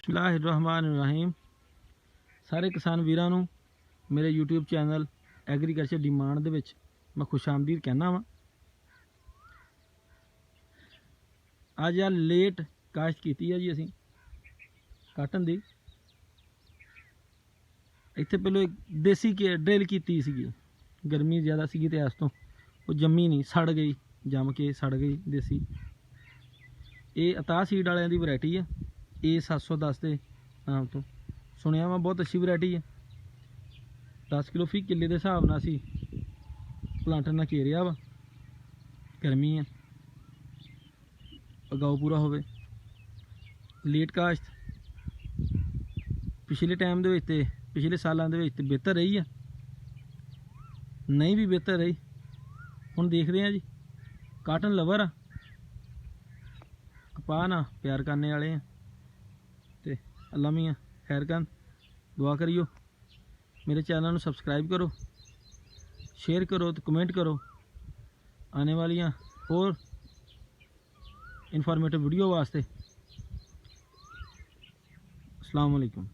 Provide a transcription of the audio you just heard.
बिस्मिल्लाहिर्रहमानिर्रहीम। सारे किसान वीरां नूं मेरे यूट्यूब चैनल एग्रीकल्चर डिमांड दे विच मैं खुश आमदीद कहना वा। अज यार लेट काश्त की है जी असी काटन दी। इत्थे पहले एक देसी ड्रिल की सी, गर्मी ज़्यादा सी तो इस तो वो जम्मी नहीं, सड़ गई, जम के सड़ गई देसी। ये अता सीड वाले की वैरायटी है, ए 710 के नाम तो सुनिया वा, बहुत अच्छी वैरायटी है। 10 किलो फी किले के हिसाब न असी प्लांटर ना घेरिया वा। गर्मी है, अगाऊ पूरा होवे। लेट काश्त पिछले टाइम दे पिछले सालों के बेहतर रही है, नहीं भी बेहतर रही। हुण देखते हैं जी, काटन लवर आ, कपा ना प्यार करने वाले हैं तो अल्लाह मियां खैर कर। दुआ करियो, मेरे चैनल को सबसक्राइब करो, शेयर करो तो कमेंट करो। आने वाली और इन्फॉर्मेटिव वीडियो वास्ते। अस्सलाम वालेकुम।